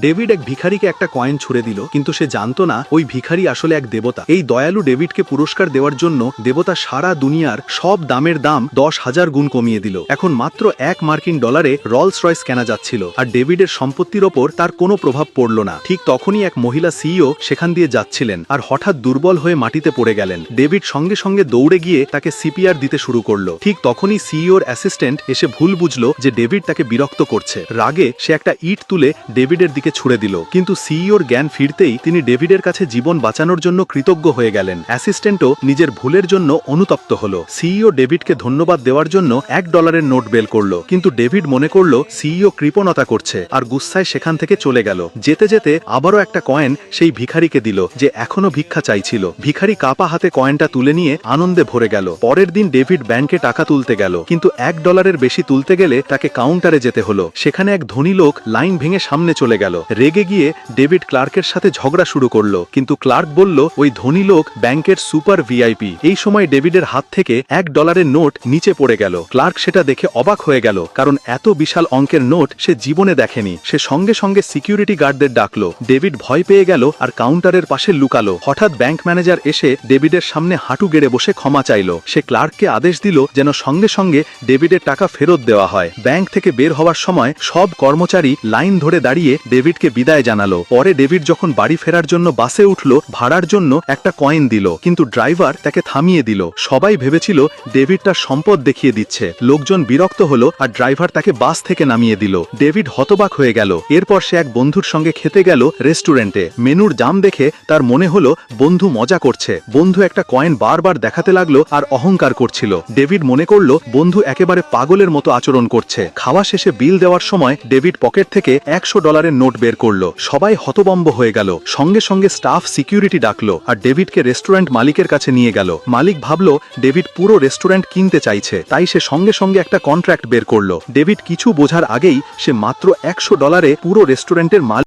David এক ভিখারিকে একটা coin ছুড়ে দিল, কিন্তু সে জানতো না ওই ভিখারি আসলে এক দেবতা। এই দয়ালু ডেভিডকে পুরস্কার দেওয়ার জন্য দেবতা সারা দুনিয়ার সব দামের দাম 10,000 গুণ কমিয়ে দিল। এখন মাত্র $1 রলস রয়েস কেনা যাচ্ছিল, আর ডেভিডের সম্পত্তির ওপর তার কোনো প্রভাব পড়ল না। ঠিক তখনই এক মহিলা সিইও সেখান দিয়ে যাচ্ছিলেন, আর হঠাৎ দুর্বল হয়ে মাটিতে পড়ে গেলেন। ডেভিড সঙ্গে সঙ্গে দৌড়ে গিয়ে তাকে সিপিআর দিতে শুরু করলো। ঠিক তখনই সিইওর অ্যাসিস্ট্যান্ট এসে ভুল বুঝলো যে ডেভিড তাকে বিরক্ত করছে। রাগে সে একটা ইট তুলে ডেভিডের দিকে ছুড়ে দিল, কিন্তু সিইওর জ্ঞান ফিরতেই তিনি ডেভিডের কাছে জীবন বাঁচানোর জন্য কৃতজ্ঞ হয়ে গেলেন। অ্যাসিস্ট্যান্টও নিজের ভুলের জন্য অনুতপ্ত হলো। সিইও ডেভিডকে ধন্যবাদ দেওয়ার জন্য $1 নোট বের করলো, কিন্তু ডেভিড মনে করলো সিইও কৃপণতা করছে আর গুস্সায় সেখান থেকে চলে গেল। যেতে যেতে আবারও একটা কয়েন সেই ভিখারিকে দিল, যে এখনো ভিক্ষা চাইছিল। ভিখারি কাপা হাতে কয়েনটা তুলে নিয়ে আনন্দে ভরে গেল। পরের দিন ডেভিড ব্যাংকে টাকা তুলতে গেল, কিন্তু $1 বেশি তুলতে গেলে তাকে কাউন্টারে যেতে হলো। সেখানে এক ধনী লোক লাইন ভেঙে সামনে চলে গেল। রেগে গিয়ে ডেভিড ক্লার্কের সাথে ঝগড়া শুরু করলো, কিন্তু ক্লার্ক বলল ওই ধনী লোক ব্যাংকের সুপার ভিআইপি। এই সময় ডেভিডের হাত থেকে $1 নোট নিচে পড়ে গেল। ক্লার্ক সেটা দেখে অবাক হয়ে গেল, কারণ এত বিশাল অঙ্কের নোট সে জীবনে দেখেনি। সে সঙ্গে সঙ্গে সিকিউরিটি গার্ডদের ডাকলো। ডেভিড ভয় পেয়ে গেল আর কাউন্টারের পাশে লুকালো। হঠাৎ ব্যাংক ম্যানেজার এসে ডেভিডের সামনে হাঁটু গেড়ে বসে ক্ষমা চাইল। সে ক্লার্ককে আদেশ দিল যেন সঙ্গে সঙ্গে ডেভিডের টাকা ফেরত দেওয়া হয়। ব্যাংক থেকে বের হওয়ার সময় সব কর্মচারী লাইন ধরে দাঁড়িয়ে ডেভিডকে বিদায় জানালো। পরে ডেভিড যখন বাড়ি ফেরার জন্য বাসে উঠল, ভাড়ার জন্য একটা কয়েন দিল, কিন্তু ড্রাইভার তাকে থামিয়ে দিল। সবাই ভেবেছিল ডেভিড তার সম্পদ দেখিয়ে দিচ্ছে। লোকজন বিরক্ত হলো আর ড্রাইভার তাকে বাস থেকে নামিয়ে দিল। ডেভিড হতবাক হয়ে গেল। এরপর সে এক বন্ধুর সঙ্গে খেতে গেল রেস্টুরেন্টে। মেনুর দাম দেখে তার মনে হলো বন্ধু মজা করছে। বন্ধু একটা কয়েন বারবার দেখাতে লাগলো আর অহংকার করছিল। ডেভিড মনে করলো বন্ধু একেবারে পাগলের মতো আচরণ করছে। খাওয়া শেষে বিল দেওয়ার সময় ডেভিড পকেট থেকে $100 নোট বের করলো। সবাই হতবম্ব হয়ে গেল। সঙ্গে সঙ্গে স্টাফ সিকিউরিটি ডাকলো আর ডেভিডকে রেস্টুরেন্ট মালিকের কাছে নিয়ে গেল। মালিক ভাবলো ডেভিড পুরো রেস্টুরেন্ট কিনতে চাইছে, তাই সে সঙ্গে সঙ্গে একটা কন্ট্রাক্ট বের করলো। ডেভিড কিছু বোঝার আগেই সে মাত্র $100 পুরো রেস্টুরেন্টের মালিক